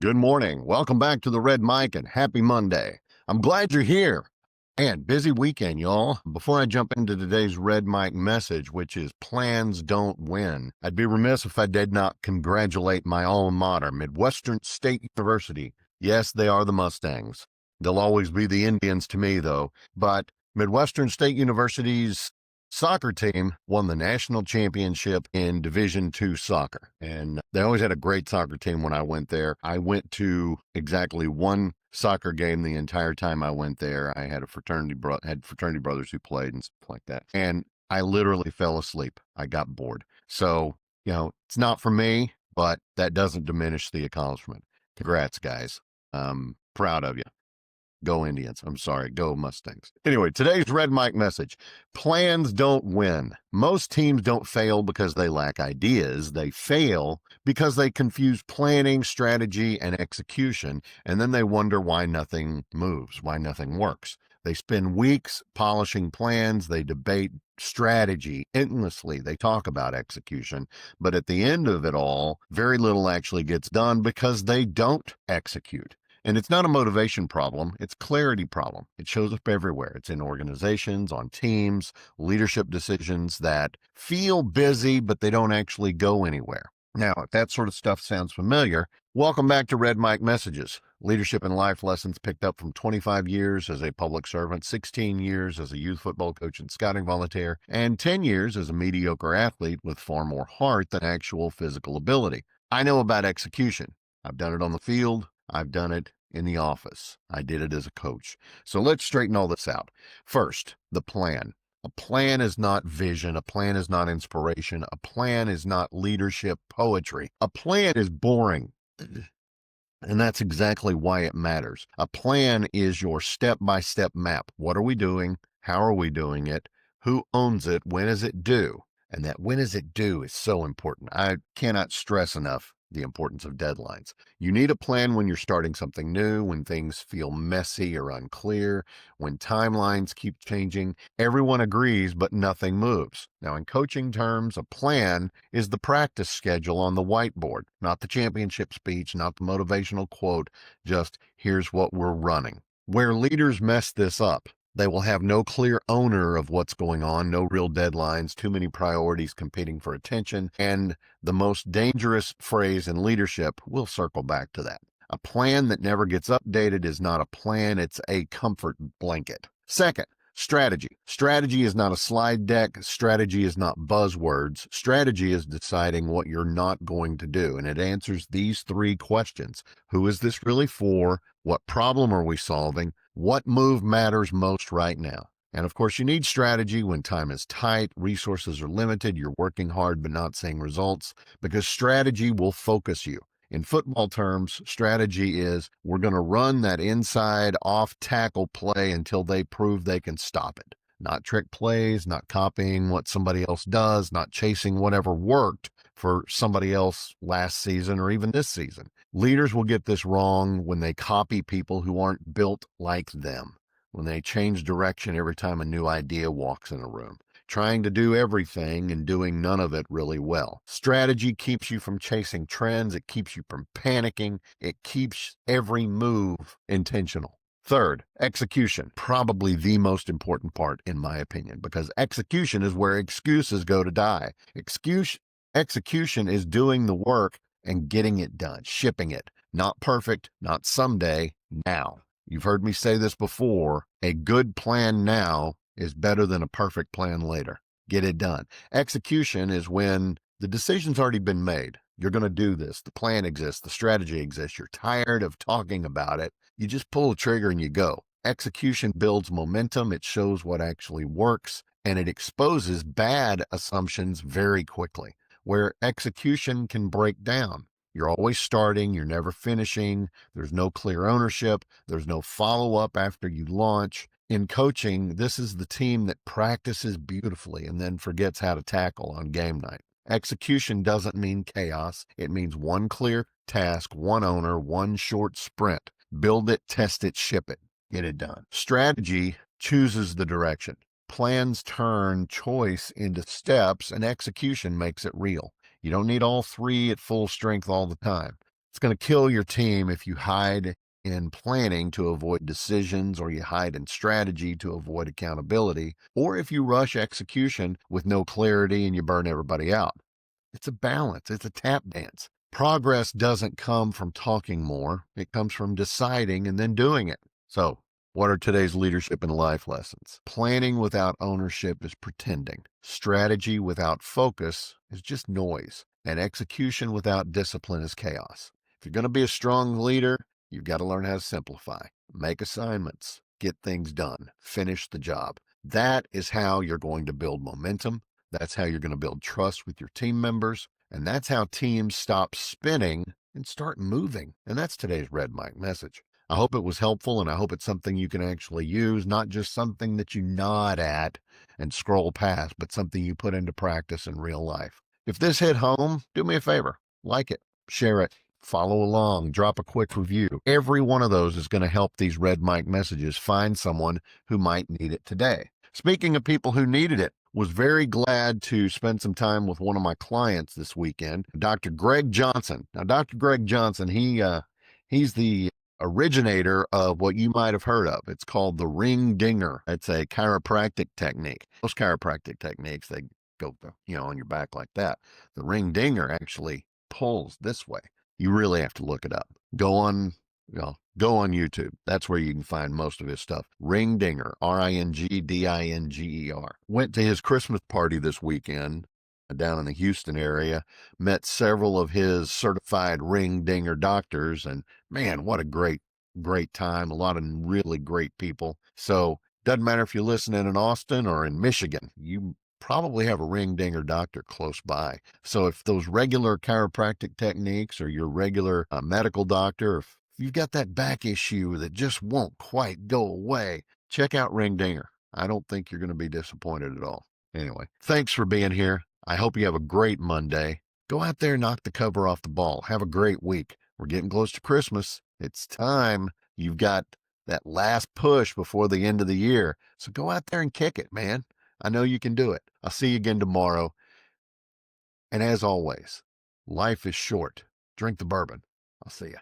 Good morning. Welcome back to the Red Mic and happy Monday. I'm glad you're here. And busy weekend, y'all. Before I jump into today's Red Mic message, which is plans don't win, I'd be remiss if I did not congratulate my alma mater, Midwestern State University. Yes, they are the Mustangs. They'll always be the Indians to me, though. But Midwestern State University's soccer team won the national championship in Division II soccer. And they always had a great soccer team when I went there. I went to exactly one soccer game the entire time I went there. I had fraternity brothers who played and stuff like that. And I literally fell asleep. I got bored. So, it's not for me, but that doesn't diminish the accomplishment. Congrats, guys. Proud of you. Go Indians. I'm sorry. Go Mustangs. Anyway, today's Red Mic message. Plans don't win. Most teams don't fail because they lack ideas. They fail because they confuse planning, strategy, and execution, and then they wonder why nothing moves, why nothing works. They spend weeks polishing plans. They debate strategy endlessly. They talk about execution, but at the end of it all, very little actually gets done because they don't execute. And it's not a motivation problem, it's a clarity problem. It shows up everywhere. It's in organizations, on teams, leadership decisions that feel busy, but they don't actually go anywhere. Now, if that sort of stuff sounds familiar, welcome back to Red Mic Messages. Leadership and life lessons picked up from 25 years as a public servant, 16 years as a youth football coach and scouting volunteer, and 10 years as a mediocre athlete with far more heart than actual physical ability. I know about execution. I've done it on the field. I've done it in the office. I did it as a coach. So let's straighten all this out. First, the plan. A plan is not vision. A plan is not inspiration. A plan is not leadership poetry. A plan is boring. And that's exactly why it matters. A plan is your step-by-step map. What are we doing? How are we doing it? Who owns it? When is it due? And that when is it due is so important. I cannot stress enough the importance of deadlines. You need a plan when you're starting something new, when things feel messy or unclear, when timelines keep changing. Everyone agrees, but nothing moves. Now, in coaching terms, a plan is the practice schedule on the whiteboard, not the championship speech, not the motivational quote, just here's what we're running. Where leaders mess this up, they will have no clear owner of what's going on, no real deadlines, too many priorities competing for attention, and the most dangerous phrase in leadership, we'll circle back to that. A plan that never gets updated is not a plan, it's a comfort blanket. Second, strategy. Strategy is not a slide deck. Strategy is not buzzwords. Strategy is deciding what you're not going to do, and it answers these three questions. Who is this really for? What problem are we solving? What move matters most right now? And of course, you need strategy when time is tight, resources are limited, you're working hard but not seeing results, because strategy will focus you. In football terms, strategy is we're going to run that inside off tackle play until they prove they can stop it. Not trick plays, not copying what somebody else does, not chasing whatever worked for somebody else last season or even this season. Leaders will get this wrong when they copy people who aren't built like them, when they change direction every time a new idea walks in a room, trying to do everything and doing none of it really well. Strategy keeps you from chasing trends. It keeps you from panicking. It keeps every move intentional. Third, execution, probably the most important part in my opinion, because execution is where excuses go to die. Execution is doing the work and getting it done, shipping it. Not perfect, not someday, now. You've heard me say this before. A good plan now is better than a perfect plan later. Get it done. Execution is when the decision's already been made. You're going to do this. The plan exists. The strategy exists. You're tired of talking about it. You just pull the trigger and you go. Execution builds momentum. It shows what actually works, and it exposes bad assumptions very quickly, where execution can break down. You're always starting, you're never finishing, there's no clear ownership, there's no follow-up after you launch. In coaching, this is the team that practices beautifully and then forgets how to tackle on game night. Execution doesn't mean chaos. It means one clear task, one owner, one short sprint. Build it, test it, ship it. Get it done. Strategy chooses the direction. Plans turn choice into steps, and execution makes it real. You don't need all three at full strength all the time. It's going to kill your team if you hide in planning to avoid decisions, or you hide in strategy to avoid accountability, or if you rush execution with no clarity and you burn everybody out. It's a balance. It's a tap dance. Progress doesn't come from talking more. It comes from deciding and then doing it. So, what are today's leadership and life lessons? Planning without ownership is pretending. Strategy without focus is just noise. And execution without discipline is chaos. If you're going to be a strong leader, you've got to learn how to simplify, make assignments, get things done, finish the job. That is how you're going to build momentum. That's how you're going to build trust with your team members. And that's how teams stop spinning and start moving. And that's today's Red Mike message. I hope it was helpful, and I hope it's something you can actually use, not just something that you nod at and scroll past, but something you put into practice in real life. If this hit home, do me a favor, like it, share it, follow along, drop a quick review. Every one of those is going to help these Red Mike messages find someone who might need it today. Speaking of people who needed it, was very glad to spend some time with one of my clients this weekend, Dr. Greg Johnson. Now, Dr. Greg Johnson, he's the originator of what you might have heard of. It's called the ring dinger. It's a chiropractic technique. Most chiropractic techniques, they go, on your back like that. The ring dinger actually pulls this way. You really have to look it up. Go on YouTube. That's where you can find most of his stuff. Ring Dinger, Ringdinger. Went to his Christmas party this weekend down in the Houston area, met several of his certified Ring Dinger doctors, and man, what a great time. A lot of really great people. So doesn't matter if you're listening in Austin or in Michigan, you probably have a Ring Dinger doctor close by. So if those regular chiropractic techniques, or your regular medical doctor, if you've got that back issue that just won't quite go away, check out Ring Dinger. I don't think you're going to be disappointed at all. Anyway, thanks for being here. I hope you have a great Monday. Go out there and knock the cover off the ball. Have a great week. We're getting close to Christmas. It's time. You've got that last push before the end of the year. So go out there and kick it, man. I know you can do it. I'll see you again tomorrow. And as always, life is short. Drink the bourbon. I'll see you.